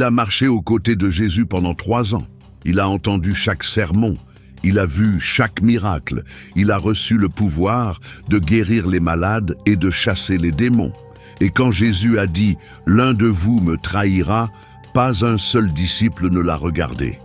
Il a marché aux côtés de Jésus pendant 3 ans. Il a entendu chaque sermon. Il a vu chaque miracle. Il a reçu le pouvoir de guérir les malades et de chasser les démons. Et quand Jésus a dit « L'un de vous me trahira », pas un seul disciple ne l'a regardé.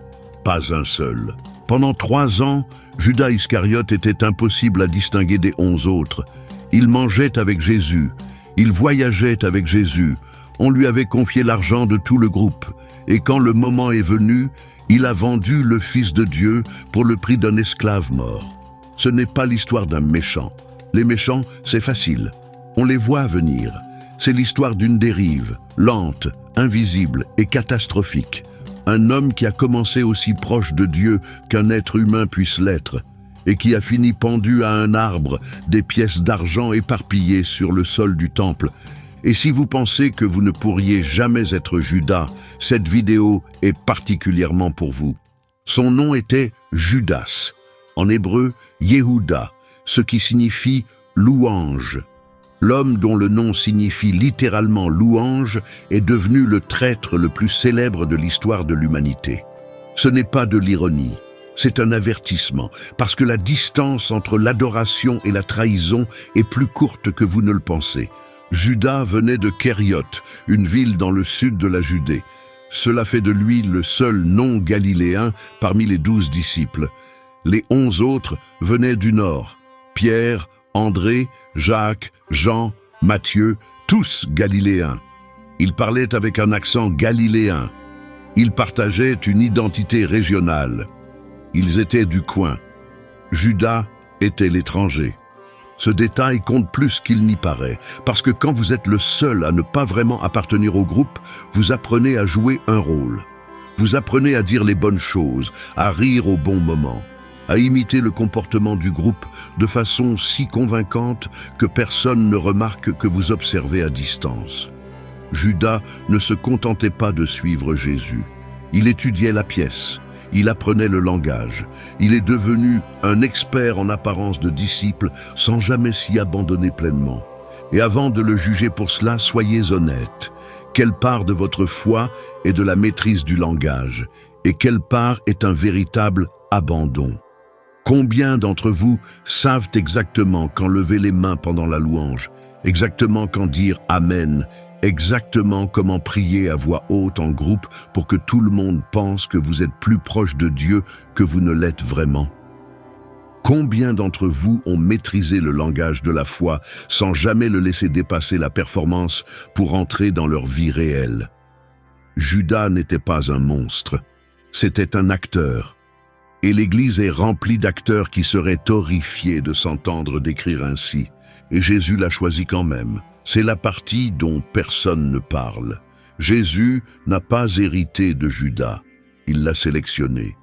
Pas un seul. Pendant 3 ans, Judas Iscariote était impossible à distinguer des 11 autres. Il mangeait avec Jésus. Il voyageait avec Jésus. On lui avait confié l'argent de tout le groupe. Et quand le moment est venu, il a vendu le Fils de Dieu pour le prix d'un esclave mort. Ce n'est pas l'histoire d'un méchant. Les méchants, c'est facile. On les voit venir. C'est l'histoire d'une dérive, lente, invisible et catastrophique. Un homme qui a commencé aussi proche de Dieu qu'un être humain puisse l'être, et qui a fini pendu à un arbre, des pièces d'argent éparpillées sur le sol du temple. Et si vous pensez que vous ne pourriez jamais être Judas, cette vidéo est particulièrement pour vous. Son nom était Judas, en hébreu Yehuda, ce qui signifie louange. L'homme dont le nom signifie littéralement louange est devenu le traître le plus célèbre de l'histoire de l'humanité. Ce n'est pas de l'ironie, c'est un avertissement, parce que la distance entre l'adoration et la trahison est plus courte que vous ne le pensez. Judas venait de Kérioth, une ville dans le sud de la Judée. Cela fait de lui le seul non-galiléen parmi les 12 disciples. Les 11 autres venaient du nord. Pierre, André, Jacques, Jean, Matthieu, tous galiléens. Ils parlaient avec un accent galiléen. Ils partageaient une identité régionale. Ils étaient du coin. Judas était l'étranger. Ce détail compte plus qu'il n'y paraît, parce que quand vous êtes le seul à ne pas vraiment appartenir au groupe, vous apprenez à jouer un rôle. Vous apprenez à dire les bonnes choses, à rire au bon moment, à imiter le comportement du groupe de façon si convaincante que personne ne remarque que vous observez à distance. Judas ne se contentait pas de suivre Jésus. Il étudiait la pièce. Il apprenait le langage. Il est devenu un expert en apparence de disciple sans jamais s'y abandonner pleinement. Et avant de le juger pour cela, soyez honnête. Quelle part de votre foi est de la maîtrise du langage et quelle part est un véritable abandon? Combien d'entre vous savent exactement quand lever les mains pendant la louange, exactement quand dire « Amen », exactement comment prier à voix haute en groupe pour que tout le monde pense que vous êtes plus proche de Dieu que vous ne l'êtes vraiment? Combien d'entre vous ont maîtrisé le langage de la foi sans jamais le laisser dépasser la performance pour entrer dans leur vie réelle? Judas n'était pas un monstre, c'était un acteur. Et l'Église est remplie d'acteurs qui seraient horrifiés de s'entendre décrire ainsi. Et Jésus l'a choisi quand même. C'est la partie dont personne ne parle. Jésus n'a pas hérité de Judas, il l'a sélectionné.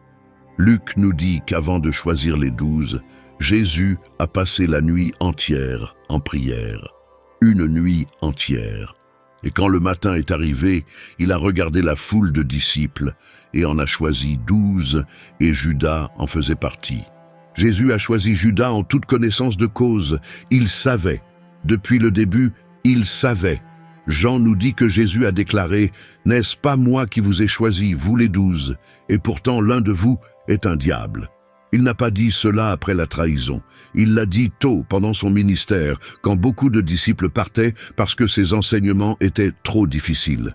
Luc nous dit qu'avant de choisir les 12, Jésus a passé la nuit entière en prière. Une nuit entière. Et quand le matin est arrivé, il a regardé la foule de disciples et en a choisi 12, et Judas en faisait partie. Jésus a choisi Judas en toute connaissance de cause. Il savait. Depuis le début, il savait. Jean nous dit que Jésus a déclaré « N'est-ce pas moi qui vous ai choisi, vous les 12, et pourtant l'un de vous est un diable ». Il n'a pas dit cela après la trahison. Il l'a dit tôt pendant son ministère, quand beaucoup de disciples partaient parce que ses enseignements étaient trop difficiles.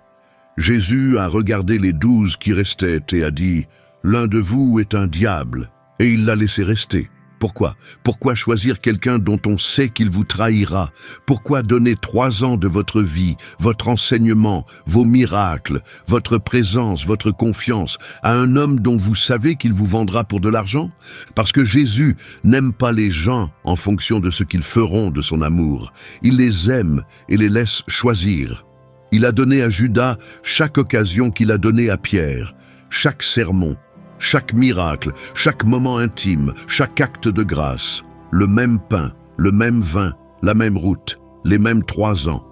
Jésus a regardé les 12 qui restaient et a dit « L'un de vous est un diable », et il l'a laissé rester. Pourquoi? Pourquoi choisir quelqu'un dont on sait qu'il vous trahira? Pourquoi donner 3 ans de votre vie, votre enseignement, vos miracles, votre présence, votre confiance à un homme dont vous savez qu'il vous vendra pour de l'argent? Parce que Jésus n'aime pas les gens en fonction de ce qu'ils feront de son amour. Il les aime et les laisse choisir. Il a donné à Judas chaque occasion qu'il a donnée à Pierre, chaque sermon, chaque miracle, chaque moment intime, chaque acte de grâce, le même pain, le même vin, la même route, les mêmes 3 ans.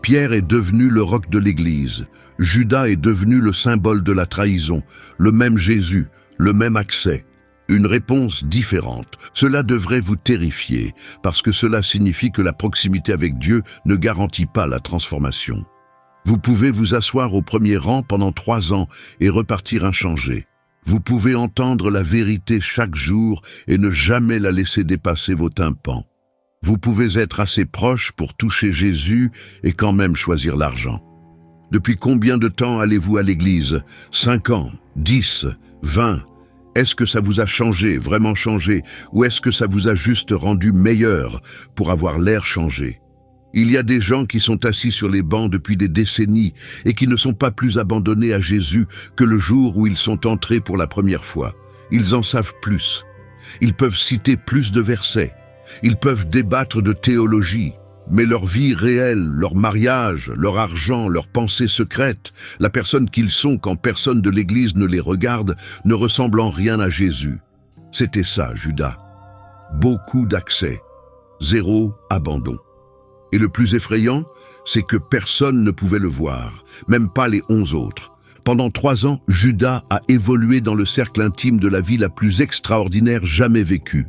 Pierre est devenu le roc de l'Église. Judas est devenu le symbole de la trahison. Le même Jésus, le même accès. Une réponse différente. Cela devrait vous terrifier, parce que cela signifie que la proximité avec Dieu ne garantit pas la transformation. Vous pouvez vous asseoir au premier rang pendant 3 ans et repartir inchangé. Vous pouvez entendre la vérité chaque jour et ne jamais la laisser dépasser vos tympans. Vous pouvez être assez proche pour toucher Jésus et quand même choisir l'argent. Depuis combien de temps allez-vous à l'église? 5 ans, 10, 20? Est-ce que ça vous a changé, vraiment changé, ou est-ce que ça vous a juste rendu meilleur pour avoir l'air changé? Il y a des gens qui sont assis sur les bancs depuis des décennies et qui ne sont pas plus abandonnés à Jésus que le jour où ils sont entrés pour la première fois. Ils en savent plus. Ils peuvent citer plus de versets. Ils peuvent débattre de théologie. Mais leur vie réelle, leur mariage, leur argent, leurs pensées secrètes, la personne qu'ils sont quand personne de l'Église ne les regarde, ne ressemble en rien à Jésus. C'était ça, Judas. Beaucoup d'accès. 0 abandon. Et le plus effrayant, c'est que personne ne pouvait le voir, même pas les 11 autres. Pendant 3 ans, Judas a évolué dans le cercle intime de la vie la plus extraordinaire jamais vécue.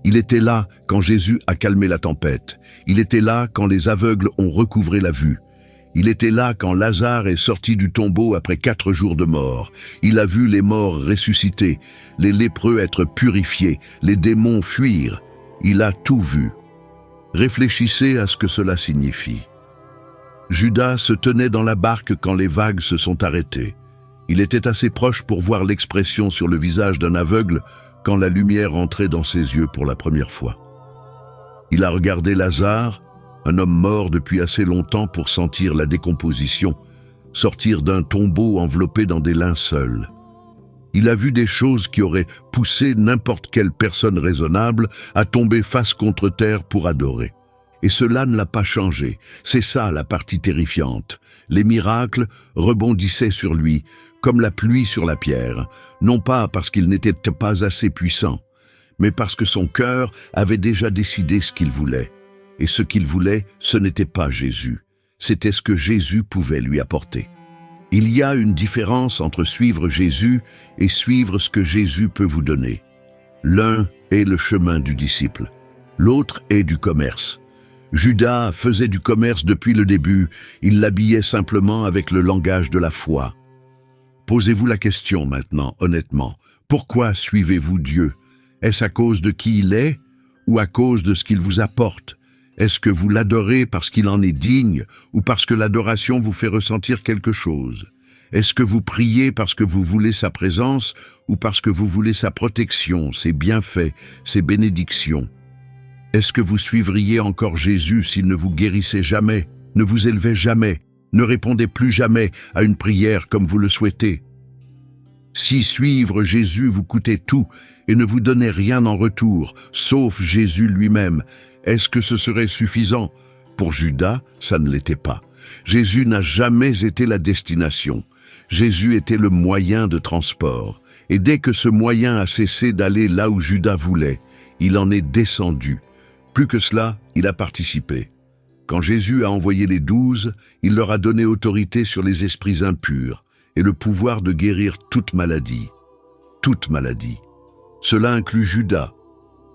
Il était là quand Jésus a calmé la tempête. Il était là quand les aveugles ont recouvré la vue. Il était là quand Lazare est sorti du tombeau après 4 jours de mort. Il a vu les morts ressusciter, les lépreux être purifiés, les démons fuir. Il a tout vu. Réfléchissez à ce que cela signifie. Judas se tenait dans la barque quand les vagues se sont arrêtées. Il était assez proche pour voir l'expression sur le visage d'un aveugle quand la lumière entrait dans ses yeux pour la première fois. Il a regardé Lazare, un homme mort depuis assez longtemps pour sentir la décomposition, sortir d'un tombeau enveloppé dans des linceuls. Il a vu des choses qui auraient poussé n'importe quelle personne raisonnable à tomber face contre terre pour adorer. Et cela ne l'a pas changé. C'est ça la partie terrifiante. Les miracles rebondissaient sur lui, comme la pluie sur la pierre, non pas parce qu'il n'était pas assez puissant, mais parce que son cœur avait déjà décidé ce qu'il voulait. Et ce qu'il voulait, ce n'était pas Jésus. C'était ce que Jésus pouvait lui apporter. Il y a une différence entre suivre Jésus et suivre ce que Jésus peut vous donner. L'un est le chemin du disciple, l'autre est du commerce. Judas faisait du commerce depuis le début, il l'habillait simplement avec le langage de la foi. Posez-vous la question maintenant, honnêtement. Pourquoi suivez-vous Dieu? Est-ce à cause de qui il est ou à cause de ce qu'il vous apporte? Est-ce que vous l'adorez parce qu'il en est digne ou parce que l'adoration vous fait ressentir quelque chose? Est-ce que vous priez parce que vous voulez sa présence ou parce que vous voulez sa protection, ses bienfaits, ses bénédictions? Est-ce que vous suivriez encore Jésus s'il ne vous guérissait jamais, ne vous élevait jamais, ne répondait plus jamais à une prière comme vous le souhaitez? Si suivre Jésus vous coûtait tout et ne vous donnait rien en retour, sauf Jésus lui-même, est-ce que ce serait suffisant? Pour Judas, ça ne l'était pas. Jésus n'a jamais été la destination. Jésus était le moyen de transport. Et dès que ce moyen a cessé d'aller là où Judas voulait, il en est descendu. Plus que cela, il a participé. Quand Jésus a envoyé les 12, il leur a donné autorité sur les esprits impurs et le pouvoir de guérir toute maladie. Toute maladie. Cela inclut Judas.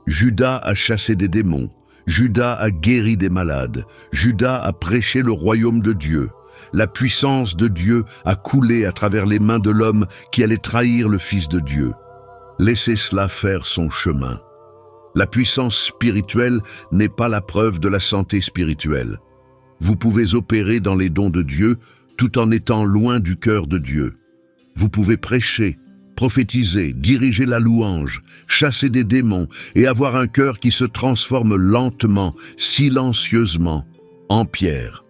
Judas a chassé des démons. Judas a guéri des malades. Judas a prêché le royaume de Dieu. La puissance de Dieu a coulé à travers les mains de l'homme qui allait trahir le Fils de Dieu. Laissez cela faire son chemin. La puissance spirituelle n'est pas la preuve de la santé spirituelle. Vous pouvez opérer dans les dons de Dieu tout en étant loin du cœur de Dieu. Vous pouvez prêcher, prophétiser, diriger la louange, chasser des démons et avoir un cœur qui se transforme lentement, silencieusement, en pierre.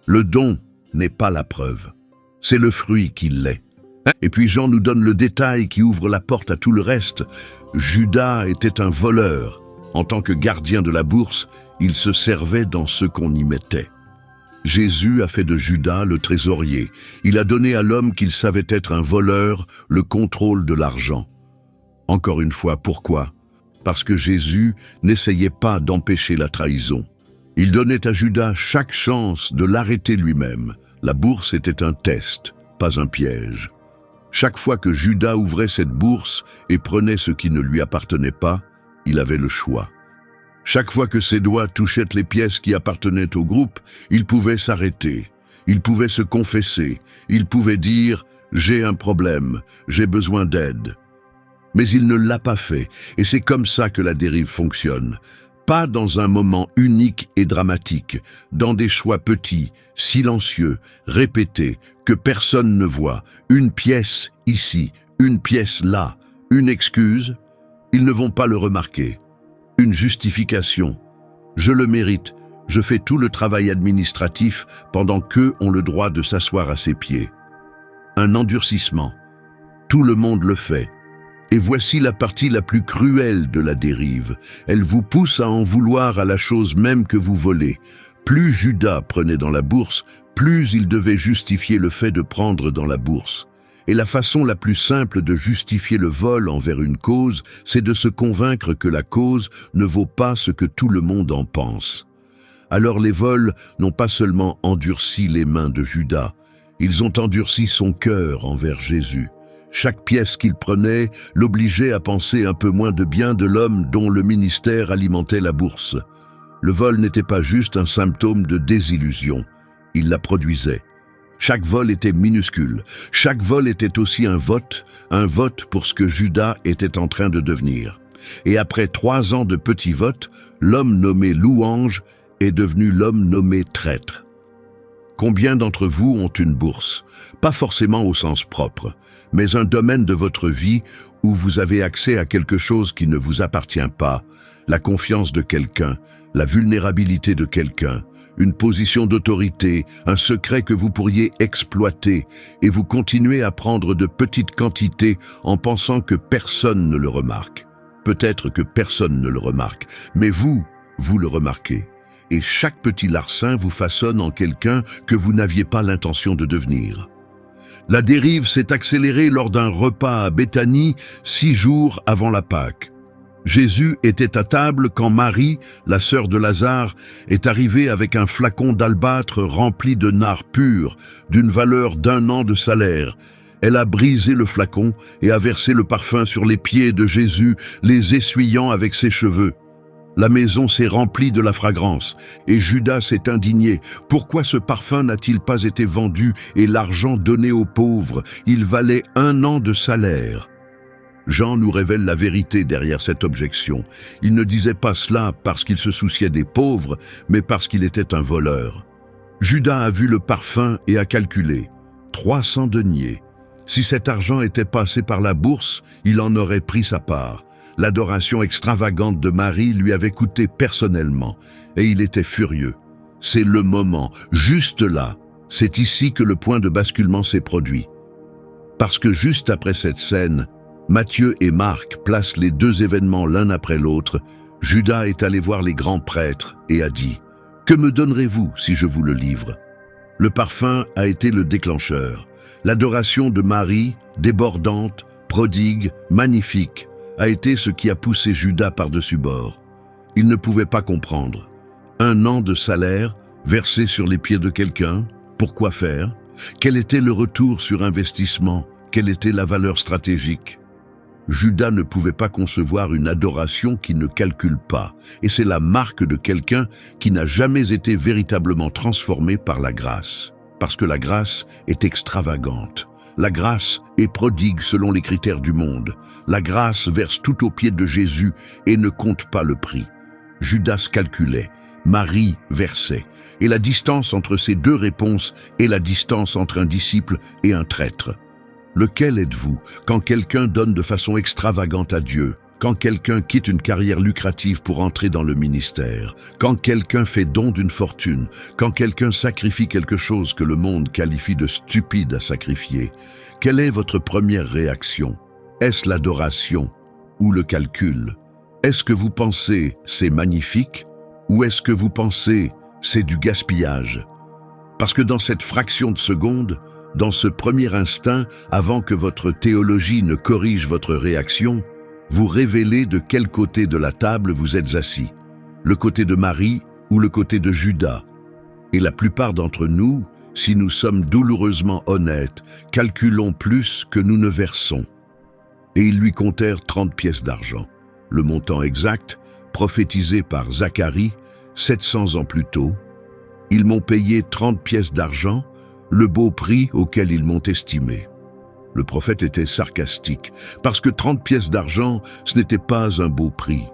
Le don n'est pas la preuve, c'est le fruit qui l'est. Et puis Jean nous donne le détail qui ouvre la porte à tout le reste. Judas était un voleur. En tant que gardien de la bourse, il se servait dans ce qu'on y mettait. Jésus a fait de Judas le trésorier. Il a donné à l'homme qu'il savait être un voleur le contrôle de l'argent. Encore une fois, pourquoi? Parce que Jésus n'essayait pas d'empêcher la trahison. Il donnait à Judas chaque chance de l'arrêter lui-même. La bourse était un test, pas un piège. Chaque fois que Judas ouvrait cette bourse et prenait ce qui ne lui appartenait pas, il avait le choix. Chaque fois que ses doigts touchaient les pièces qui appartenaient au groupe, il pouvait s'arrêter. Il pouvait se confesser, il pouvait dire « j'ai un problème, j'ai besoin d'aide ». Mais il ne l'a pas fait, et c'est comme ça que la dérive fonctionne. Pas dans un moment unique et dramatique, dans des choix petits, silencieux, répétés, que personne ne voit, une pièce ici, une pièce là, une excuse, ils ne vont pas le remarquer. Une justification. Je le mérite, je fais tout le travail administratif pendant qu'eux ont le droit de s'asseoir à ses pieds. Un endurcissement. Tout le monde le fait. Et voici la partie la plus cruelle de la dérive. Elle vous pousse à en vouloir à la chose même que vous volez. Plus Judas prenait dans la bourse, plus il devait justifier le fait de prendre dans la bourse. Et la façon la plus simple de justifier le vol envers une cause, c'est de se convaincre que la cause ne vaut pas ce que tout le monde en pense. Alors les vols n'ont pas seulement endurci les mains de Judas, ils ont endurci son cœur envers Jésus. Chaque pièce qu'il prenait l'obligeait à penser un peu moins de bien de l'homme dont le ministère alimentait la bourse. Le vol n'était pas juste un symptôme de désillusion, il la produisait. Chaque vol était minuscule, chaque vol était aussi un vote pour ce que Judas était en train de devenir. Et après 3 ans de petits votes, l'homme nommé Louange est devenu l'homme nommé traître. Combien d'entre vous ont une bourse? Pas forcément au sens propre, mais un domaine de votre vie où vous avez accès à quelque chose qui ne vous appartient pas, la confiance de quelqu'un, la vulnérabilité de quelqu'un, une position d'autorité, un secret que vous pourriez exploiter, et vous continuez à prendre de petites quantités en pensant que personne ne le remarque. Peut-être que personne ne le remarque, mais vous le remarquez. Et chaque petit larcin vous façonne en quelqu'un que vous n'aviez pas l'intention de devenir. La dérive s'est accélérée lors d'un repas à Béthanie 6 jours avant la Pâque. Jésus était à table quand Marie, la sœur de Lazare, est arrivée avec un flacon d'albâtre rempli de nard pur, d'une valeur d'1 an de salaire. Elle a brisé le flacon et a versé le parfum sur les pieds de Jésus, les essuyant avec ses cheveux. La maison s'est remplie de la fragrance, et Judas s'est indigné. Pourquoi ce parfum n'a-t-il pas été vendu et l'argent donné aux pauvres? Il valait 1 an de salaire. Jean nous révèle la vérité derrière cette objection. Il ne disait pas cela parce qu'il se souciait des pauvres, mais parce qu'il était un voleur. Judas a vu le parfum et a calculé. 300 deniers. Si cet argent était passé par la bourse, il en aurait pris sa part. L'adoration extravagante de Marie lui avait coûté personnellement, et il était furieux. C'est le moment, juste là. C'est ici que le point de basculement s'est produit. Parce que juste après cette scène, Matthieu et Marc placent les 2 événements l'un après l'autre. Judas est allé voir les grands prêtres et a dit « Que me donnerez-vous si je vous le livre ?» Le parfum a été le déclencheur. L'adoration de Marie, débordante, prodigue, magnifique, a été ce qui a poussé Judas par-dessus bord. Il ne pouvait pas comprendre. 1 an de salaire versé sur les pieds de quelqu'un, pourquoi faire? Quel était le retour sur investissement? Quelle était la valeur stratégique? Judas ne pouvait pas concevoir une adoration qui ne calcule pas, et c'est la marque de quelqu'un qui n'a jamais été véritablement transformé par la grâce. Parce que la grâce est extravagante. La grâce est prodigue selon les critères du monde. La grâce verse tout aux pieds de Jésus et ne compte pas le prix. Judas calculait, Marie versait, et la distance entre ces 2 réponses est la distance entre un disciple et un traître. Lequel êtes-vous quand quelqu'un donne de façon extravagante à Dieu, quand quelqu'un quitte une carrière lucrative pour entrer dans le ministère, quand quelqu'un fait don d'une fortune, quand quelqu'un sacrifie quelque chose que le monde qualifie de stupide à sacrifier? Quelle est votre première réaction? Est-ce l'adoration ou le calcul? Est-ce que vous pensez c'est magnifique ou est-ce que vous pensez c'est du gaspillage? Parce que dans cette fraction de seconde, dans ce premier instant, avant que votre théologie ne corrige votre réaction, vous révélez de quel côté de la table vous êtes assis, le côté de Marie ou le côté de Judas. Et la plupart d'entre nous, si nous sommes douloureusement honnêtes, calculons plus que nous ne versons. Et ils lui comptèrent 30 pièces d'argent, le montant exact, prophétisé par Zacharie 700 ans plus tôt. Ils m'ont payé 30 pièces d'argent, le beau prix auquel ils m'ont estimé. Le prophète était sarcastique, parce que 30 pièces d'argent, ce n'était pas un beau prix.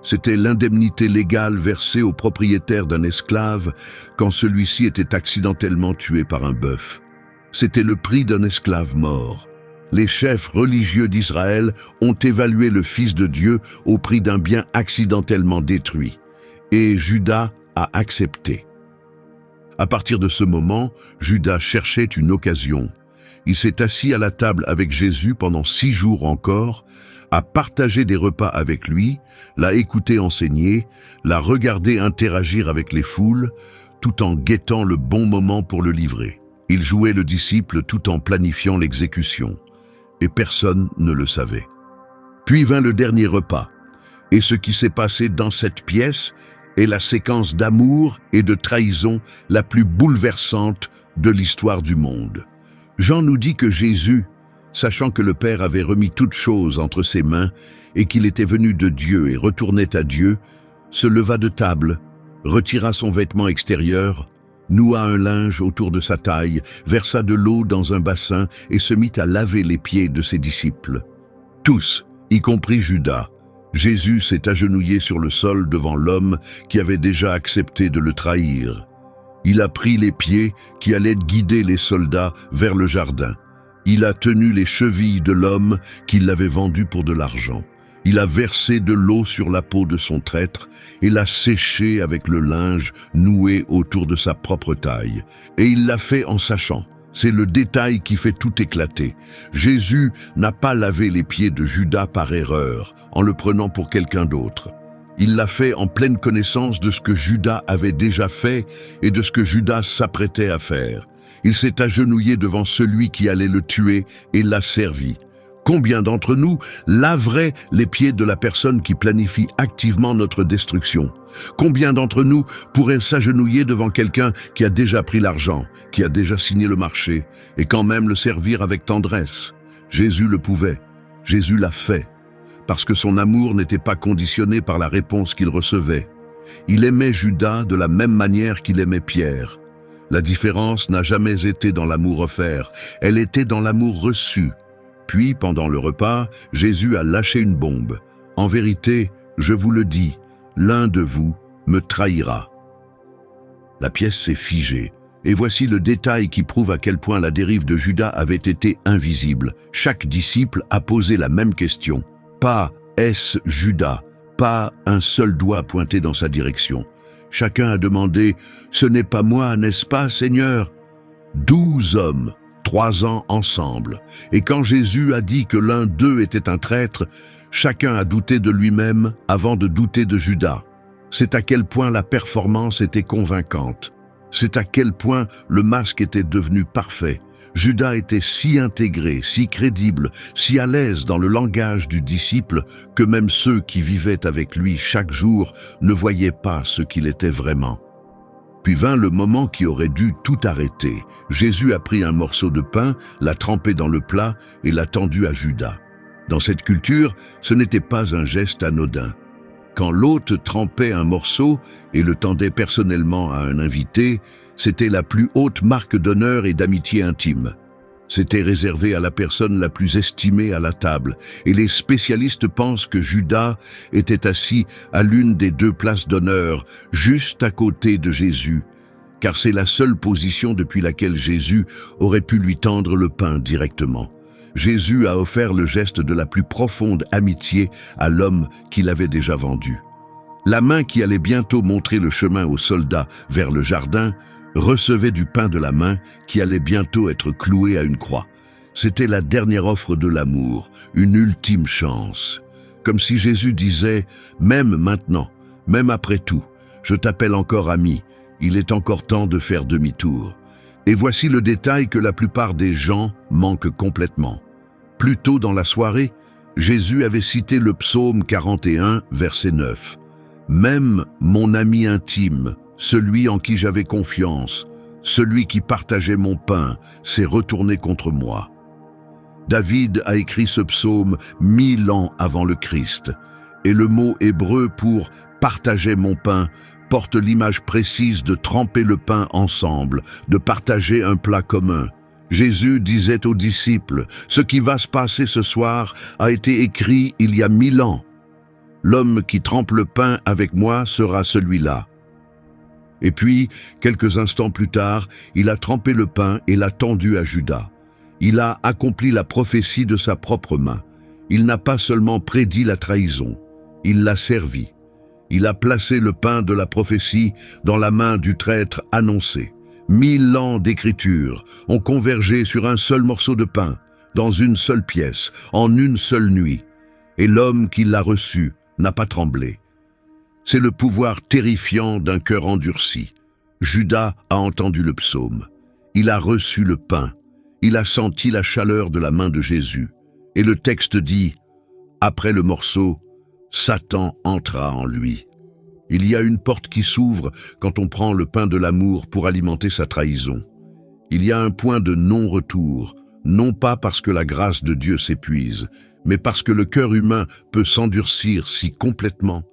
C'était l'indemnité légale versée au propriétaire d'un esclave quand celui-ci était accidentellement tué par un bœuf. C'était le prix d'un esclave mort. Les chefs religieux d'Israël ont évalué le Fils de Dieu au prix d'un bien accidentellement détruit. Et Judas a accepté. À partir de ce moment, Judas cherchait une occasion. Il s'est assis à la table avec Jésus pendant 6 jours encore, a partagé des repas avec lui, l'a écouté enseigner, l'a regardé interagir avec les foules, tout en guettant le bon moment pour le livrer. Il jouait le disciple tout en planifiant l'exécution. Et personne ne le savait. Puis vint le dernier repas. Et ce qui s'est passé dans cette pièce est la séquence d'amour et de trahison la plus bouleversante de l'histoire du monde. Jean nous dit que Jésus, sachant que le Père avait remis toutes choses entre ses mains et qu'il était venu de Dieu et retournait à Dieu, se leva de table, retira son vêtement extérieur, noua un linge autour de sa taille, versa de l'eau dans un bassin et se mit à laver les pieds de ses disciples. Tous, y compris Judas, Jésus s'est agenouillé sur le sol devant l'homme qui avait déjà accepté de le trahir. Il a pris les pieds qui allaient guider les soldats vers le jardin. Il a tenu les chevilles de l'homme qui l'avait vendu pour de l'argent. Il a versé de l'eau sur la peau de son traître et l'a séché avec le linge noué autour de sa propre taille. Et il l'a fait en sachant. C'est le détail qui fait tout éclater. Jésus n'a pas lavé les pieds de Judas par erreur, en le prenant pour quelqu'un d'autre. Il l'a fait en pleine connaissance de ce que Judas avait déjà fait et de ce que Judas s'apprêtait à faire. Il s'est agenouillé devant celui qui allait le tuer et l'a servi. Combien d'entre nous laveraient les pieds de la personne qui planifie activement notre destruction? Combien d'entre nous pourraient s'agenouiller devant quelqu'un qui a déjà pris l'argent, qui a déjà signé le marché, et quand même le servir avec tendresse? Jésus le pouvait, Jésus l'a fait, parce que son amour n'était pas conditionné par la réponse qu'il recevait. Il aimait Judas de la même manière qu'il aimait Pierre. La différence n'a jamais été dans l'amour offert, elle était dans l'amour reçu. Puis, pendant le repas, Jésus a lâché une bombe. En vérité, je vous le dis, l'un de vous me trahira. La pièce s'est figée, et voici le détail qui prouve à quel point la dérive de Judas avait été invisible. Chaque disciple a posé la même question. Pas « est-ce Judas ?» Pas un seul doigt pointé dans sa direction. Chacun a demandé « Ce n'est pas moi, n'est-ce pas, Seigneur ?» 12 hommes, 3 ans ensemble. Et quand Jésus a dit que l'un d'eux était un traître, chacun a douté de lui-même avant de douter de Judas. C'est à quel point la performance était convaincante. C'est à quel point le masque était devenu parfait. Judas était si intégré, si crédible, si à l'aise dans le langage du disciple que même ceux qui vivaient avec lui chaque jour ne voyaient pas ce qu'il était vraiment. Puis vint le moment qui aurait dû tout arrêter. Jésus a pris un morceau de pain, l'a trempé dans le plat et l'a tendu à Judas. Dans cette culture, ce n'était pas un geste anodin. Quand l'hôte trempait un morceau et le tendait personnellement à un invité, c'était la plus haute marque d'honneur et d'amitié intime. C'était réservé à la personne la plus estimée à la table, et les spécialistes pensent que Judas était assis à l'une des 2 places d'honneur, juste à côté de Jésus, car c'est la seule position depuis laquelle Jésus aurait pu lui tendre le pain directement. Jésus a offert le geste de la plus profonde amitié à l'homme qu'il avait déjà vendu. La main qui allait bientôt montrer le chemin aux soldats vers le jardin recevait du pain de la main qui allait bientôt être cloué à une croix. C'était la dernière offre de l'amour, une ultime chance. Comme si Jésus disait « Même maintenant, même après tout, je t'appelle encore ami, il est encore temps de faire demi-tour. » Et voici le détail que la plupart des gens manquent complètement. Plus tôt dans la soirée, Jésus avait cité le psaume 41, verset 9. « Même mon ami intime, celui en qui j'avais confiance, celui qui partageait mon pain, s'est retourné contre moi. » David a écrit ce psaume 1000 ans avant le Christ, et le mot hébreu pour « partager mon pain » porte l'image précise de tremper le pain ensemble, de partager un plat commun. Jésus disait aux disciples, « Ce qui va se passer ce soir a été écrit il y a 1000 ans. L'homme qui trempe le pain avec moi sera celui-là. » Et puis, quelques instants plus tard, il a trempé le pain et l'a tendu à Judas. Il a accompli la prophétie de sa propre main. Il n'a pas seulement prédit la trahison, il l'a servi. Il a placé le pain de la prophétie dans la main du traître annoncé. 1000 ans d'écriture ont convergé sur un seul morceau de pain, dans une seule pièce, en une seule nuit. Et l'homme qui l'a reçu n'a pas tremblé. C'est le pouvoir terrifiant d'un cœur endurci. Judas a entendu le psaume. Il a reçu le pain. Il a senti la chaleur de la main de Jésus. Et le texte dit, après le morceau, Satan entra en lui. Il y a une porte qui s'ouvre quand on prend le pain de l'amour pour alimenter sa trahison. Il y a un point de non-retour, non pas parce que la grâce de Dieu s'épuise, mais parce que le cœur humain peut s'endurcir si complètement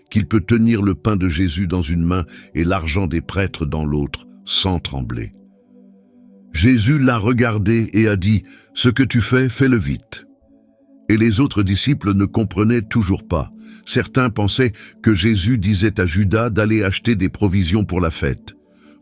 qu'il peut tenir le pain de Jésus dans une main et l'argent des prêtres dans l'autre, sans trembler. Jésus l'a regardé et a dit, « Ce que tu fais, fais-le vite. » Et les autres disciples ne comprenaient toujours pas. Certains pensaient que Jésus disait à Judas d'aller acheter des provisions pour la fête.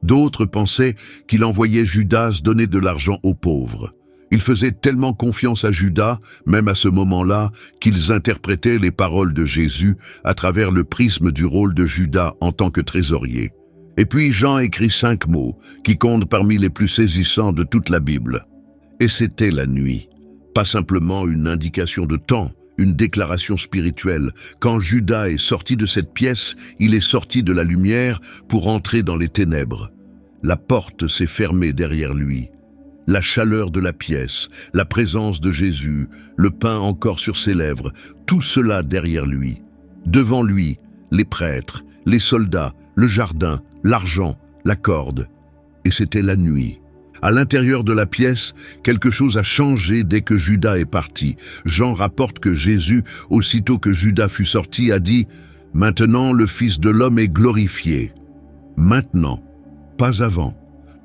D'autres pensaient qu'il envoyait Judas donner de l'argent aux pauvres. Ils faisaient tellement confiance à Judas, même à ce moment-là, qu'ils interprétaient les paroles de Jésus à travers le prisme du rôle de Judas en tant que trésorier. Et puis Jean écrit 5 mots, qui comptent parmi les plus saisissants de toute la Bible. Et c'était la nuit. Pas simplement une indication de temps, une déclaration spirituelle. Quand Judas est sorti de cette pièce, il est sorti de la lumière pour entrer dans les ténèbres. La porte s'est fermée derrière lui. La chaleur de la pièce, la présence de Jésus, le pain encore sur ses lèvres, tout cela derrière lui. Devant lui, les prêtres, les soldats, le jardin, l'argent, la corde. Et c'était la nuit. À l'intérieur de la pièce, quelque chose a changé dès que Judas est parti. Jean rapporte que Jésus, aussitôt que Judas fut sorti, a dit « Maintenant le Fils de l'homme est glorifié. » Maintenant, pas avant.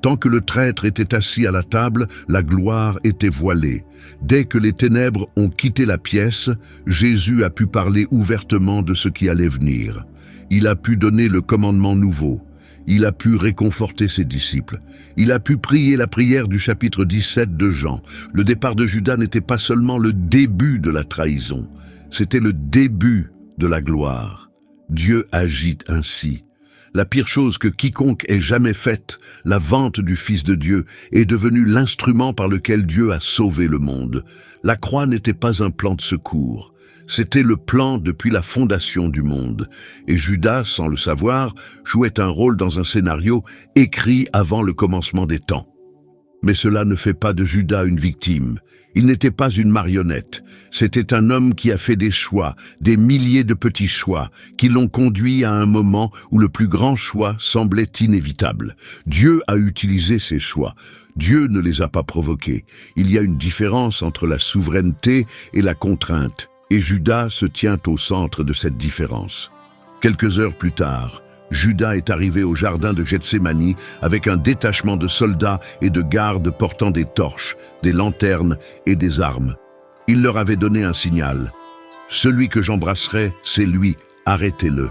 Tant que le traître était assis à la table, la gloire était voilée. Dès que les ténèbres ont quitté la pièce, Jésus a pu parler ouvertement de ce qui allait venir. Il a pu donner le commandement nouveau. Il a pu réconforter ses disciples. Il a pu prier la prière du chapitre 17 de Jean. Le départ de Judas n'était pas seulement le début de la trahison, c'était le début de la gloire. Dieu agit ainsi. La pire chose que quiconque ait jamais faite, la vente du Fils de Dieu, est devenue l'instrument par lequel Dieu a sauvé le monde. La croix n'était pas un plan de secours. C'était le plan depuis la fondation du monde. Et Judas, sans le savoir, jouait un rôle dans un scénario écrit avant le commencement des temps. Mais cela ne fait pas de Judas une victime. Il n'était pas une marionnette. C'était un homme qui a fait des choix, des milliers de petits choix, qui l'ont conduit à un moment où le plus grand choix semblait inévitable. Dieu a utilisé ces choix. Dieu ne les a pas provoqués. Il y a une différence entre la souveraineté et la contrainte. Et Judas se tient au centre de cette différence. Quelques heures plus tard, Judas est arrivé au jardin de Gethsémani avec un détachement de soldats et de gardes portant des torches, des lanternes et des armes. Il leur avait donné un signal. « Celui que j'embrasserai, c'est lui, arrêtez-le. »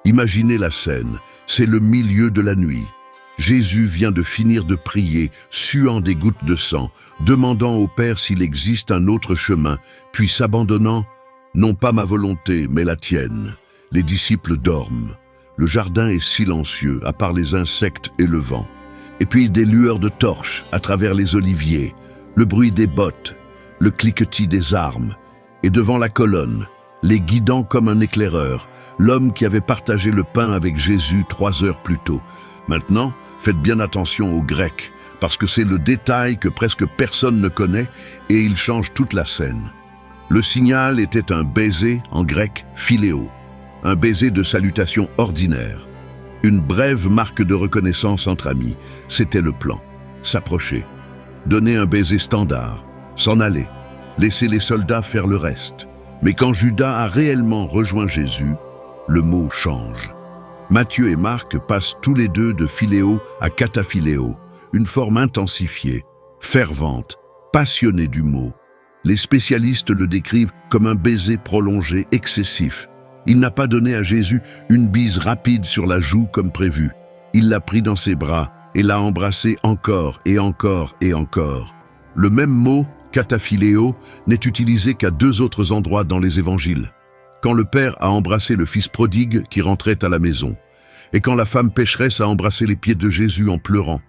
Imaginez la scène, c'est le milieu de la nuit. Jésus vient de finir de prier, suant des gouttes de sang, demandant au Père s'il existe un autre chemin, puis s'abandonnant, « Non pas ma volonté, mais la tienne. » Les disciples dorment. Le jardin est silencieux, à part les insectes et le vent. Et puis des lueurs de torches à travers les oliviers, le bruit des bottes, le cliquetis des armes. Et devant la colonne, les guidant comme un éclaireur, l'homme qui avait partagé le pain avec Jésus 3 heures plus tôt. Maintenant, faites bien attention aux Grecs, parce que c'est le détail que presque personne ne connaît et il change toute la scène. Le signal était un baiser, en grec, philéo. Un baiser de salutation ordinaire. Une brève marque de reconnaissance entre amis. C'était le plan. S'approcher. Donner un baiser standard. S'en aller. Laisser les soldats faire le reste. Mais quand Judas a réellement rejoint Jésus, le mot change. Matthieu et Marc passent tous les deux de philéo à cataphiléo, une forme intensifiée, fervente, passionnée du mot. Les spécialistes le décrivent comme un baiser prolongé, excessif. Il n'a pas donné à Jésus une bise rapide sur la joue comme prévu. Il l'a pris dans ses bras et l'a embrassé encore et encore et encore. Le même mot, cataphiléo, n'est utilisé qu'à 2 autres endroits dans les évangiles. Quand le père a embrassé le fils prodigue qui rentrait à la maison, et quand la femme pécheresse a embrassé les pieds de Jésus en pleurant.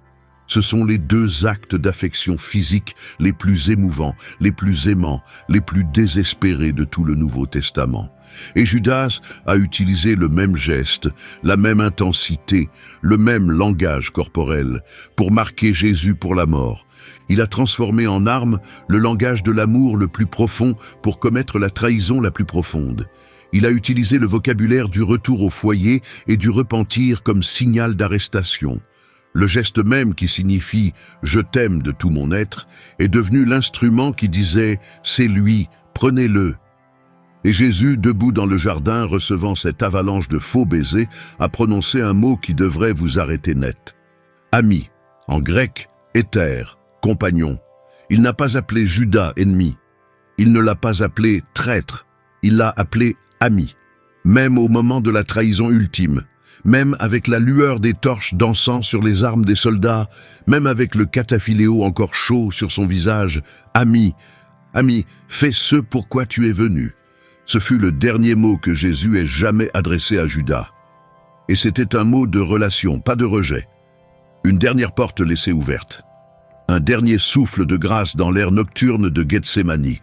Ce sont les 2 actes d'affection physique les plus émouvants, les plus aimants, les plus désespérés de tout le Nouveau Testament. Et Judas a utilisé le même geste, la même intensité, le même langage corporel pour marquer Jésus pour la mort. Il a transformé en arme le langage de l'amour le plus profond pour commettre la trahison la plus profonde. Il a utilisé le vocabulaire du retour au foyer et du repentir comme signal d'arrestation. Le geste même qui signifie « je t'aime de tout mon être » est devenu l'instrument qui disait « c'est lui, prenez-le ». Et Jésus, debout dans le jardin, recevant cette avalanche de faux baisers, a prononcé un mot qui devrait vous arrêter net. Ami, en grec, éther, compagnon. Il n'a pas appelé Judas ennemi. Il ne l'a pas appelé traître. Il l'a appelé ami. Même au moment de la trahison ultime. Même avec la lueur des torches dansant sur les armes des soldats, même avec le cataphiléo encore chaud sur son visage, « Ami, ami, fais ce pourquoi tu es venu ». Ce fut le dernier mot que Jésus ait jamais adressé à Judas. Et c'était un mot de relation, pas de rejet. Une dernière porte laissée ouverte. Un dernier souffle de grâce dans l'air nocturne de Gethsémani.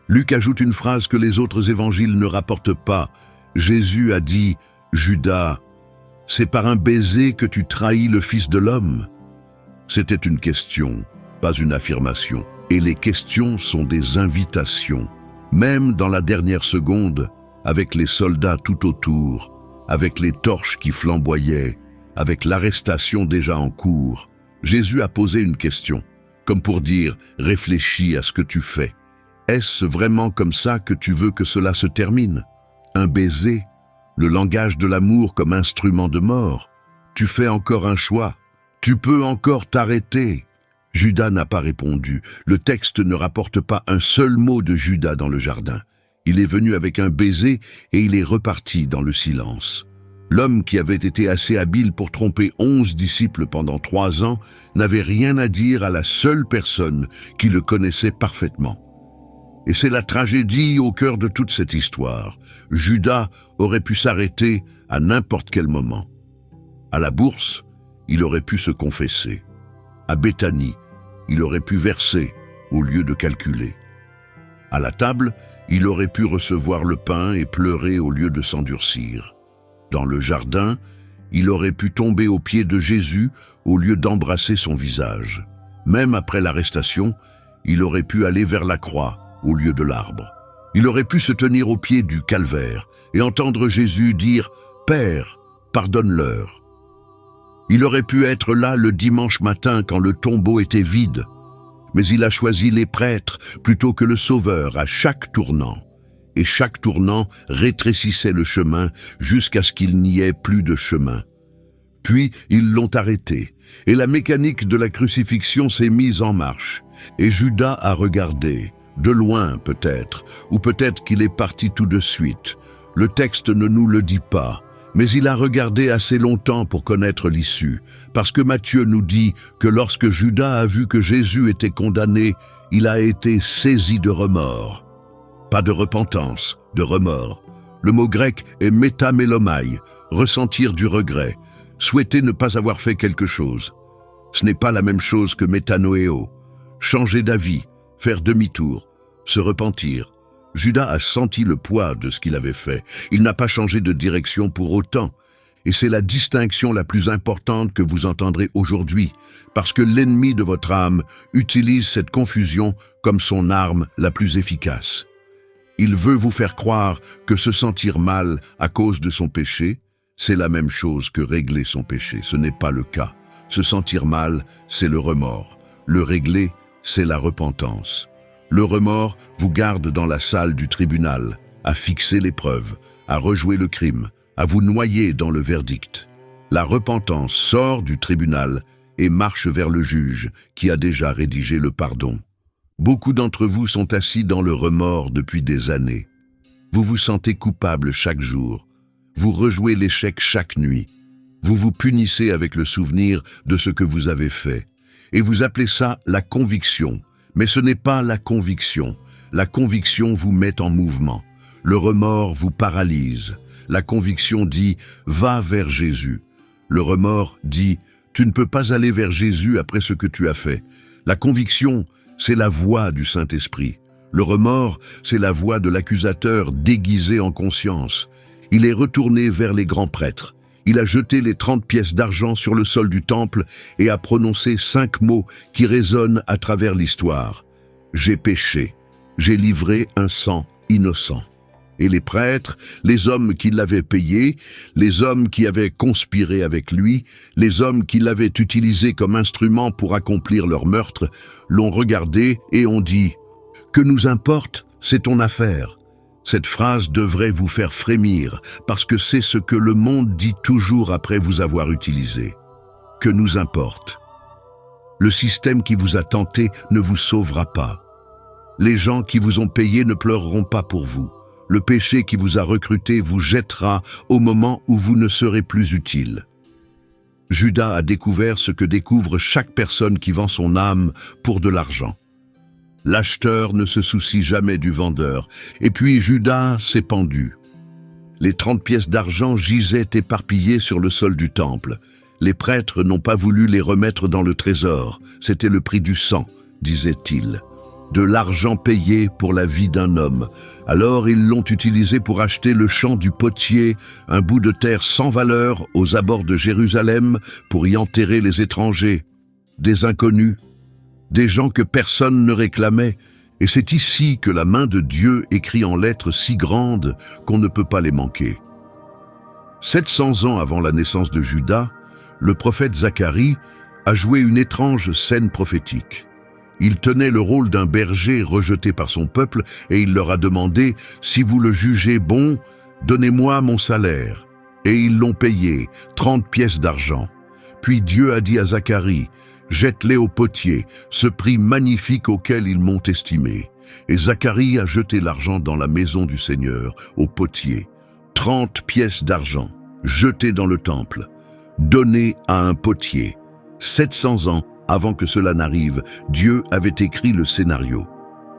Luc ajoute une phrase que les autres évangiles ne rapportent pas. Jésus a dit « Judas, c'est par un baiser que tu trahis le Fils de l'homme ». C'était une question, pas une affirmation. Et les questions sont des invitations. Même dans la dernière seconde, avec les soldats tout autour, avec les torches qui flamboyaient, avec l'arrestation déjà en cours, Jésus a posé une question, comme pour dire « réfléchis à ce que tu fais. Est-ce vraiment comme ça que tu veux que cela se termine? Un baiser, le langage de l'amour comme instrument de mort. Tu fais encore un choix. Tu peux encore t'arrêter. » Judas n'a pas répondu. Le texte ne rapporte pas un seul mot de Judas dans le jardin. Il est venu avec un baiser et il est reparti dans le silence. L'homme qui avait été assez habile pour tromper 11 disciples pendant 3 ans n'avait rien à dire à la seule personne qui le connaissait parfaitement. Et c'est la tragédie au cœur de toute cette histoire. Judas aurait pu s'arrêter à n'importe quel moment. À la bourse, il aurait pu se confesser. À Béthanie, il aurait pu verser au lieu de calculer. À la table, il aurait pu recevoir le pain et pleurer au lieu de s'endurcir. Dans le jardin, il aurait pu tomber aux pieds de Jésus au lieu d'embrasser son visage. Même après l'arrestation, il aurait pu aller vers la croix au lieu de l'arbre. Il aurait pu se tenir au pied du calvaire et entendre Jésus dire « Père, pardonne-leur ». Il aurait pu être là le dimanche matin quand le tombeau était vide, mais il a choisi les prêtres plutôt que le Sauveur à chaque tournant. Et chaque tournant rétrécissait le chemin jusqu'à ce qu'il n'y ait plus de chemin. Puis ils l'ont arrêté, et la mécanique de la crucifixion s'est mise en marche. Et Judas a regardé, de loin peut-être, ou peut-être qu'il est parti tout de suite. Le texte ne nous le dit pas. Mais il a regardé assez longtemps pour connaître l'issue, parce que Matthieu nous dit que lorsque Judas a vu que Jésus était condamné, il a été saisi de remords. Pas de repentance, de remords. Le mot grec est métamélomai, ressentir du regret, souhaiter ne pas avoir fait quelque chose. Ce n'est pas la même chose que métanoéo, changer d'avis, faire demi-tour, se repentir. Judas a senti le poids de ce qu'il avait fait. Il n'a pas changé de direction pour autant. Et c'est la distinction la plus importante que vous entendrez aujourd'hui, parce que l'ennemi de votre âme utilise cette confusion comme son arme la plus efficace. Il veut vous faire croire que se sentir mal à cause de son péché, c'est la même chose que régler son péché. Ce n'est pas le cas. Se sentir mal, c'est le remords. Le régler, c'est la repentance. Le remords vous garde dans la salle du tribunal, à fixer les preuves, à rejouer le crime, à vous noyer dans le verdict. La repentance sort du tribunal et marche vers le juge qui a déjà rédigé le pardon. Beaucoup d'entre vous sont assis dans le remords depuis des années. Vous vous sentez coupable chaque jour. Vous rejouez l'échec chaque nuit. Vous vous punissez avec le souvenir de ce que vous avez fait. Et vous appelez ça la conviction. Mais ce n'est pas la conviction. La conviction vous met en mouvement. Le remords vous paralyse. La conviction dit « va vers Jésus ». Le remords dit « tu ne peux pas aller vers Jésus après ce que tu as fait ». La conviction, c'est la voix du Saint-Esprit. Le remords, c'est la voix de l'accusateur déguisé en conscience. Il est retourné vers les grands prêtres. Il a jeté les 30 pièces d'argent sur le sol du temple et a prononcé 5 mots qui résonnent à travers l'histoire. « J'ai péché, j'ai livré un sang innocent ». Et les prêtres, les hommes qui l'avaient payé, les hommes qui avaient conspiré avec lui, les hommes qui l'avaient utilisé comme instrument pour accomplir leur meurtre, l'ont regardé et ont dit « Que nous importe, c'est ton affaire ». Cette phrase devrait vous faire frémir, parce que c'est ce que le monde dit toujours après vous avoir utilisé. Que nous importe. Le système qui vous a tenté ne vous sauvera pas. Les gens qui vous ont payé ne pleureront pas pour vous. Le péché qui vous a recruté vous jettera au moment où vous ne serez plus utile. Judas a découvert ce que découvre chaque personne qui vend son âme pour de l'argent. L'acheteur ne se soucie jamais du vendeur, et puis Judas s'est pendu. Les 30 pièces d'argent gisaient éparpillées sur le sol du temple. Les prêtres n'ont pas voulu les remettre dans le trésor. C'était le prix du sang, disait-il. De l'argent payé pour la vie d'un homme. Alors ils l'ont utilisé pour acheter le champ du potier, un bout de terre sans valeur aux abords de Jérusalem, pour y enterrer les étrangers, des inconnus, des gens que personne ne réclamait. Et c'est ici que la main de Dieu écrit en lettres si grandes qu'on ne peut pas les manquer. 700 ans avant la naissance de Judas, le prophète Zacharie a joué une étrange scène prophétique. Il tenait le rôle d'un berger rejeté par son peuple et il leur a demandé « Si vous le jugez bon, donnez-moi mon salaire ». Et ils l'ont payé, 30 pièces d'argent. Puis Dieu a dit à Zacharie « Jette-les au potier, ce prix magnifique auquel ils m'ont estimé ». Et Zacharie a jeté l'argent dans la maison du Seigneur, au potier. 30 pièces d'argent, jetées dans le temple, données à un potier. 700 ans avant que cela n'arrive, Dieu avait écrit le scénario.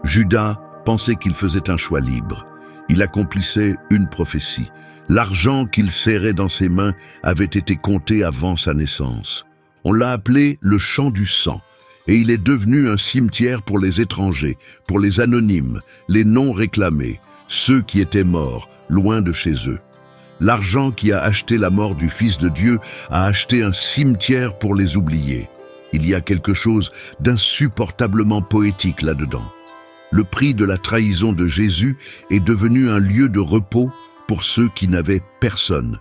Judas pensait qu'il faisait un choix libre. Il accomplissait une prophétie. L'argent qu'il serrait dans ses mains avait été compté avant sa naissance. On l'a appelé le champ du sang, et il est devenu un cimetière pour les étrangers, pour les anonymes, les non réclamés, ceux qui étaient morts, loin de chez eux. L'argent qui a acheté la mort du Fils de Dieu a acheté un cimetière pour les oubliés. Il y a quelque chose d'insupportablement poétique là-dedans. Le prix de la trahison de Jésus est devenu un lieu de repos pour ceux qui n'avaient personne.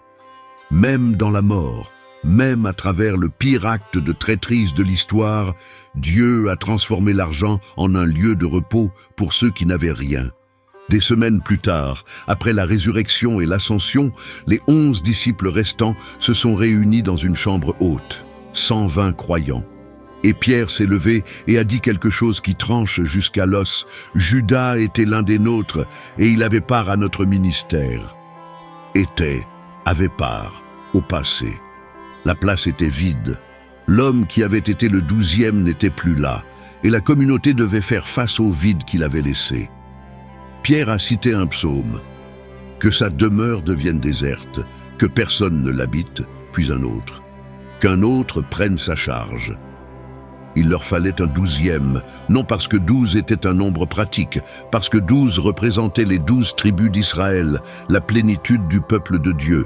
Même dans la mort, même à travers le pire acte de traîtrise de l'histoire, Dieu a transformé l'argent en un lieu de repos pour ceux qui n'avaient rien. Des semaines plus tard, après la résurrection et l'ascension, les 11 disciples restants se sont réunis dans une chambre haute, 120 croyants. Et Pierre s'est levé et a dit quelque chose qui tranche jusqu'à l'os. Judas était l'un des nôtres et il avait part à notre ministère. Avait part au passé. La place était vide. L'homme qui avait été le 12e n'était plus là et la communauté devait faire face au vide qu'il avait laissé. Pierre a cité un psaume. Que sa demeure devienne déserte, que personne ne l'habite, puis un autre. Qu'un autre prenne sa charge. Il leur fallait un 12e, non parce que 12 était un nombre pratique, parce que 12 représentait les 12 tribus d'Israël, la plénitude du peuple de Dieu.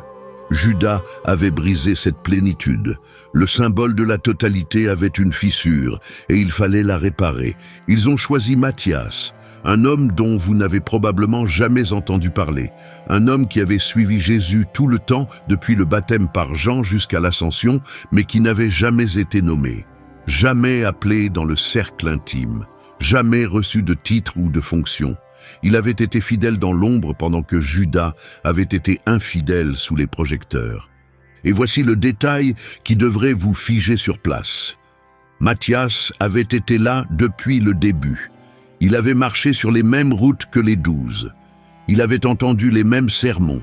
Judas avait brisé cette plénitude. Le symbole de la totalité avait une fissure, et il fallait la réparer. Ils ont choisi Matthias, un homme dont vous n'avez probablement jamais entendu parler, un homme qui avait suivi Jésus tout le temps depuis le baptême par Jean jusqu'à l'ascension, mais qui n'avait jamais été nommé. Jamais appelé dans le cercle intime. jamais reçu de titre ou de fonction. Il avait été fidèle dans l'ombre pendant que Judas avait été infidèle sous les projecteurs. Et voici le détail qui devrait vous figer sur place. Matthias avait été là depuis le début. Il avait marché sur les mêmes routes que les 12. Il avait entendu les mêmes sermons.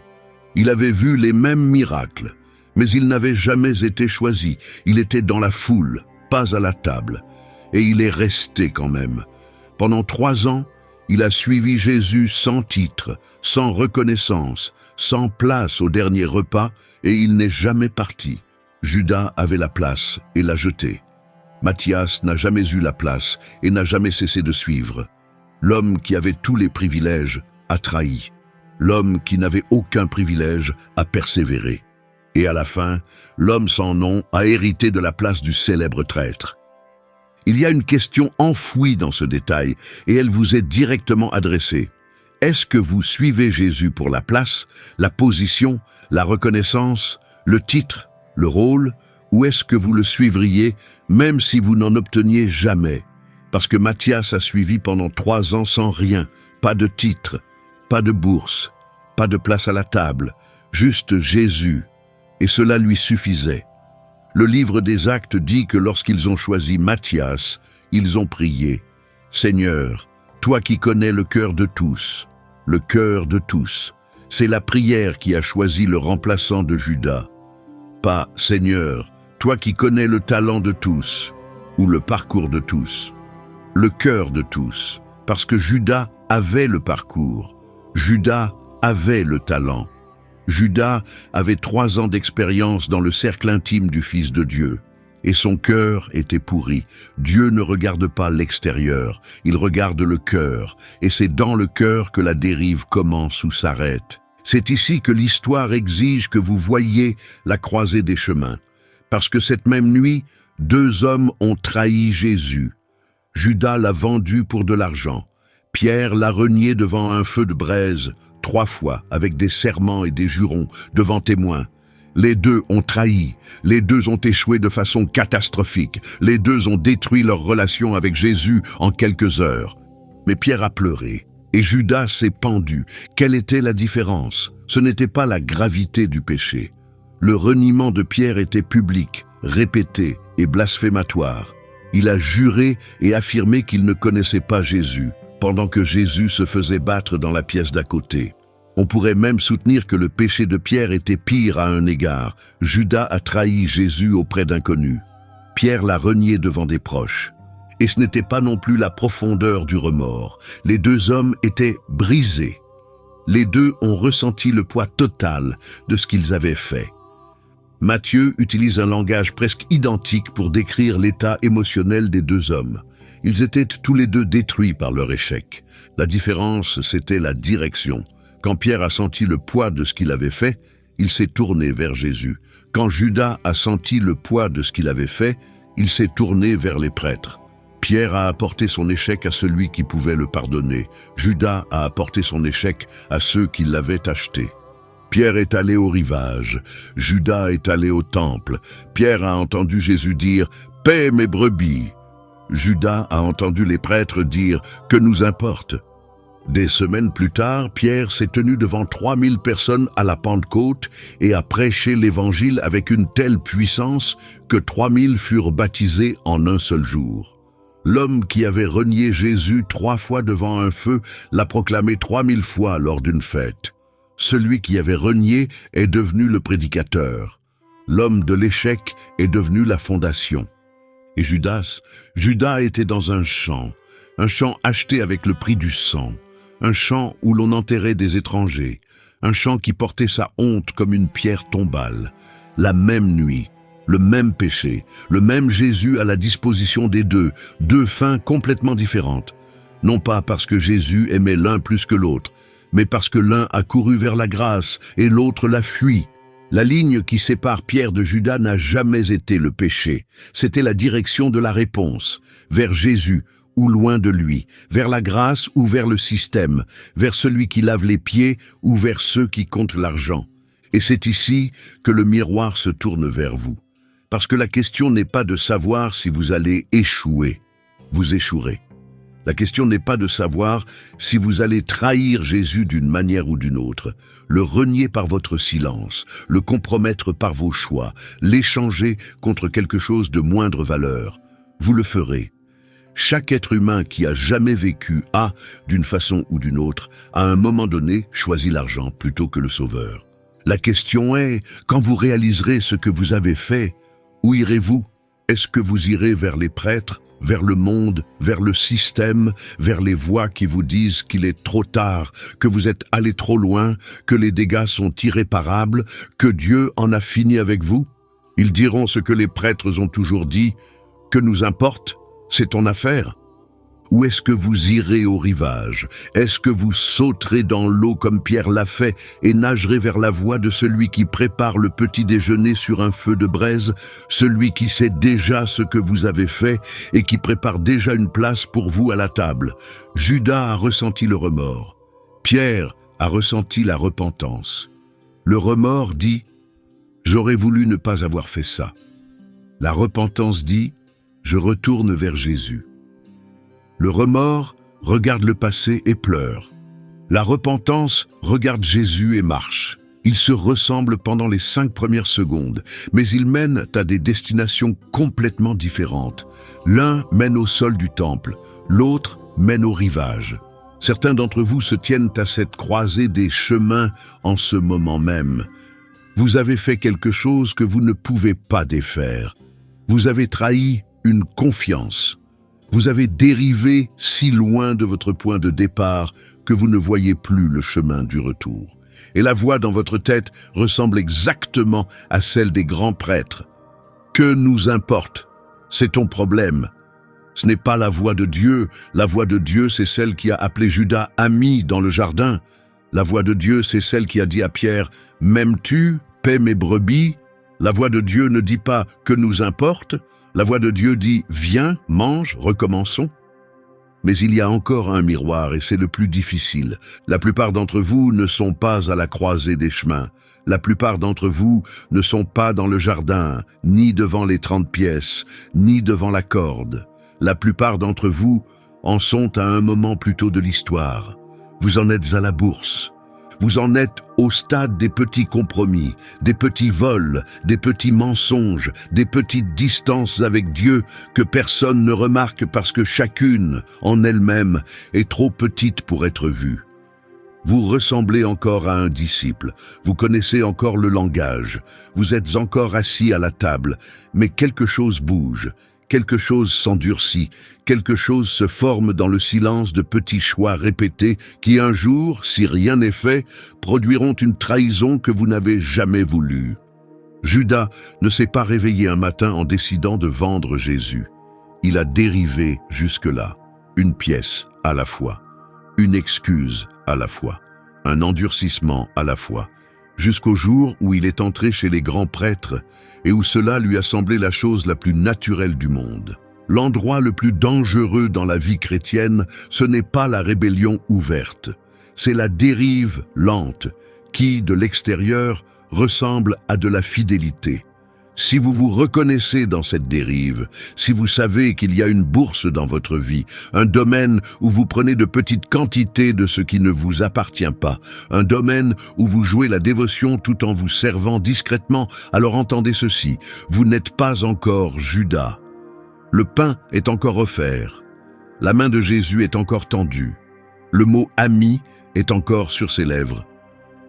Il avait vu les mêmes miracles. Mais il n'avait jamais été choisi. Il était dans la foule, pas à la table. Et il est resté quand même. Pendant 3 ans, il a suivi Jésus sans titre, sans reconnaissance, sans place au dernier repas, et il n'est jamais parti. Judas avait la place et l'a jeté. Matthias n'a jamais eu la place et n'a jamais cessé de suivre. L'homme qui avait tous les privilèges a trahi. L'homme qui n'avait aucun privilège a persévéré. Et à la fin, l'homme sans nom a hérité de la place du célèbre traître. Il y a une question enfouie dans ce détail et elle vous est directement adressée. Est-ce que vous suivez Jésus pour la place, la position, la reconnaissance, le titre, le rôle, ou est-ce que vous le suivriez même si vous n'en obteniez jamais? Parce que Matthias a suivi pendant 3 ans sans rien, pas de titre, pas de bourse, pas de place à la table, juste Jésus, et cela lui suffisait. Le livre des Actes dit que lorsqu'ils ont choisi Matthias, ils ont prié. « Seigneur, toi qui connais le cœur de tous, le cœur de tous. » C'est la prière qui a choisi le remplaçant de Judas. Pas « Seigneur, toi qui connais le talent de tous, ou le parcours de tous. » Le cœur de tous, parce que Judas avait le parcours. Judas avait le talent. Judas avait 3 ans d'expérience dans le cercle intime du Fils de Dieu. Et son cœur était pourri. Dieu ne regarde pas l'extérieur, il regarde le cœur. Et c'est dans le cœur que la dérive commence ou s'arrête. C'est ici que l'histoire exige que vous voyiez la croisée des chemins. Parce que cette même nuit, 2 hommes ont trahi Jésus. Judas l'a vendu pour de l'argent. Pierre l'a renié devant un feu de braise 3 fois, avec des serments et des jurons, devant témoins. Les 2 ont trahi, les 2 ont échoué de façon catastrophique, les 2 ont détruit leur relation avec Jésus en quelques heures. Mais Pierre a pleuré, et Judas s'est pendu. Quelle était la différence? Ce n'était pas la gravité du péché. Le reniement de Pierre était public, répété et blasphématoire. Il a juré et affirmé qu'il ne connaissait pas Jésus, pendant que Jésus se faisait battre dans la pièce d'à côté. On pourrait même soutenir que le péché de Pierre était pire à un égard. Judas a trahi Jésus auprès d'inconnus. Pierre l'a renié devant des proches. Et ce n'était pas non plus la profondeur du remords. Les 2 hommes étaient brisés. Les 2 ont ressenti le poids total de ce qu'ils avaient fait. Matthieu utilise un langage presque identique pour décrire l'état émotionnel des 2 hommes. Ils étaient tous les 2 détruits par leur échec. La différence, c'était la direction. Quand Pierre a senti le poids de ce qu'il avait fait, il s'est tourné vers Jésus. Quand Judas a senti le poids de ce qu'il avait fait, il s'est tourné vers les prêtres. Pierre a apporté son échec à celui qui pouvait le pardonner. Judas a apporté son échec à ceux qui l'avaient acheté. Pierre est allé au rivage, Judas est allé au temple. Pierre a entendu Jésus dire « Paie mes brebis ». Judas a entendu les prêtres dire « Que nous importe ?» Des semaines plus tard, Pierre s'est tenu devant 3000 personnes à la Pentecôte et a prêché l'Évangile avec une telle puissance que 3000 furent baptisés en un seul jour. L'homme qui avait renié Jésus 3 fois devant un feu l'a proclamé 3000 fois lors d'une fête. Celui qui avait renié est devenu le prédicateur. L'homme de l'échec est devenu la fondation. Et Judas était dans un champ acheté avec le prix du sang. Un champ où l'on enterrait des étrangers, un champ qui portait sa honte comme une pierre tombale. La même nuit, le même péché, le même Jésus à la disposition des 2 fins complètement différentes. Non pas parce que Jésus aimait l'un plus que l'autre, mais parce que l'un a couru vers la grâce et l'autre l'a fui. La ligne qui sépare Pierre de Judas n'a jamais été le péché, c'était la direction de la réponse, vers Jésus, ou loin de lui, vers la grâce ou vers le système, vers celui qui lave les pieds ou vers ceux qui comptent l'argent. Et c'est ici que le miroir se tourne vers vous. Parce que la question n'est pas de savoir si vous allez échouer. Vous échouerez. La question n'est pas de savoir si vous allez trahir Jésus d'une manière ou d'une autre, le renier par votre silence, le compromettre par vos choix, l'échanger contre quelque chose de moindre valeur. Vous le ferez. Chaque être humain qui a jamais vécu a, d'une façon ou d'une autre, à un moment donné, choisi l'argent plutôt que le Sauveur. La question est, quand vous réaliserez ce que vous avez fait, où irez-vous? Est-ce que vous irez vers les prêtres, vers le monde, vers le système, vers les voix qui vous disent qu'il est trop tard, que vous êtes allé trop loin, que les dégâts sont irréparables, que Dieu en a fini avec vous? Ils diront ce que les prêtres ont toujours dit, que nous importe, c'est ton affaire. Ou est-ce que vous irez au rivage? Est-ce que vous sauterez dans l'eau comme Pierre l'a fait et nagerez vers la voie de celui qui prépare le petit déjeuner sur un feu de braise, celui qui sait déjà ce que vous avez fait et qui prépare déjà une place pour vous à la table? Judas a ressenti le remords. Pierre a ressenti la repentance. Le remords dit « J'aurais voulu ne pas avoir fait ça ». La repentance dit « Je retourne vers Jésus ». Le remords regarde le passé et pleure. La repentance regarde Jésus et marche. Ils se ressemblent pendant les 5 premières secondes, mais ils mènent à des destinations complètement différentes. L'un mène au sol du temple, l'autre mène au rivage. Certains d'entre vous se tiennent à cette croisée des chemins en ce moment même. Vous avez fait quelque chose que vous ne pouvez pas défaire. Vous avez trahi une confiance. Vous avez dérivé si loin de votre point de départ que vous ne voyez plus le chemin du retour. Et la voix dans votre tête ressemble exactement à celle des grands prêtres. Que nous importe? C'est ton problème. Ce n'est pas la voix de Dieu. La voix de Dieu, c'est celle qui a appelé Judas ami dans le jardin. La voix de Dieu, c'est celle qui a dit à Pierre « M'aimes-tu? Paie mes brebis ?» La voix de Dieu ne dit pas « Que nous importe ?» La voix de Dieu dit « Viens, mange, recommençons ». Mais il y a encore un miroir et c'est le plus difficile. La plupart d'entre vous ne sont pas à la croisée des chemins. La plupart d'entre vous ne sont pas dans le jardin, ni devant les 30 pièces, ni devant la corde. La plupart d'entre vous en sont à un moment plutôt de l'histoire. Vous en êtes à la bourse. Vous en êtes au stade des petits compromis, des petits vols, des petits mensonges, des petites distances avec Dieu que personne ne remarque parce que chacune, en elle-même, est trop petite pour être vue. Vous ressemblez encore à un disciple, vous connaissez encore le langage, vous êtes encore assis à la table, mais quelque chose bouge. Quelque chose s'endurcit, quelque chose se forme dans le silence de petits choix répétés qui un jour, si rien n'est fait, produiront une trahison que vous n'avez jamais voulu. Judas ne s'est pas réveillé un matin en décidant de vendre Jésus. Il a dérivé jusque-là, une pièce à la fois, une excuse à la fois, un endurcissement à la fois, jusqu'au jour où il est entré chez les grands prêtres et où cela lui a semblé la chose la plus naturelle du monde. L'endroit le plus dangereux dans la vie chrétienne, ce n'est pas la rébellion ouverte, c'est la dérive lente qui, de l'extérieur, ressemble à de la fidélité. Si vous vous reconnaissez dans cette dérive, si vous savez qu'il y a une bourse dans votre vie, un domaine où vous prenez de petites quantités de ce qui ne vous appartient pas, un domaine où vous jouez la dévotion tout en vous servant discrètement, alors entendez ceci, vous n'êtes pas encore Judas. Le pain est encore offert, la main de Jésus est encore tendue, le mot « ami » est encore sur ses lèvres.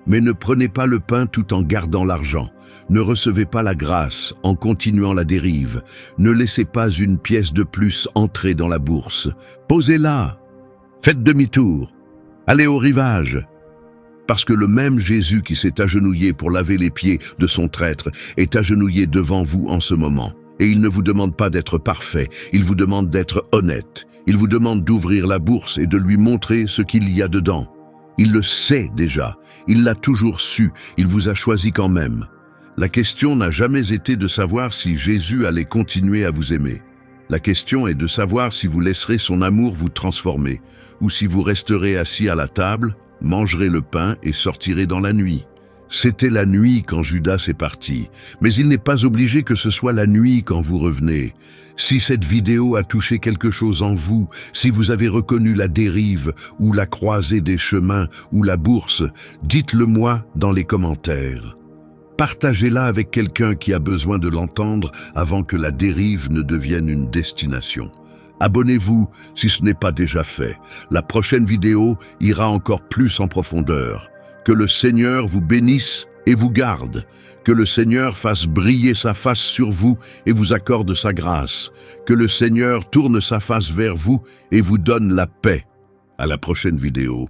Mais ne prenez pas le pain tout en gardant l'argent. Ne recevez pas la grâce en continuant la dérive. Ne laissez pas une pièce de plus entrer dans la bourse. Posez-la. Faites demi-tour. Allez au rivage. Parce que le même Jésus qui s'est agenouillé pour laver les pieds de son traître est agenouillé devant vous en ce moment. Et il ne vous demande pas d'être parfait, il vous demande d'être honnête. Il vous demande d'ouvrir la bourse et de lui montrer ce qu'il y a dedans. Il le sait déjà, il l'a toujours su, il vous a choisi quand même. La question n'a jamais été de savoir si Jésus allait continuer à vous aimer. La question est de savoir si vous laisserez son amour vous transformer, ou si vous resterez assis à la table, mangerez le pain et sortirez dans la nuit. C'était la nuit quand Judas est parti, mais il n'est pas obligé que ce soit la nuit quand vous revenez. Si cette vidéo a touché quelque chose en vous, si vous avez reconnu la dérive ou la croisée des chemins ou la bourse, dites-le moi dans les commentaires. Partagez-la avec quelqu'un qui a besoin de l'entendre avant que la dérive ne devienne une destination. Abonnez-vous si ce n'est pas déjà fait. La prochaine vidéo ira encore plus en profondeur. Que le Seigneur vous bénisse et vous garde. Que le Seigneur fasse briller sa face sur vous et vous accorde sa grâce. Que le Seigneur tourne sa face vers vous et vous donne la paix. À la prochaine vidéo.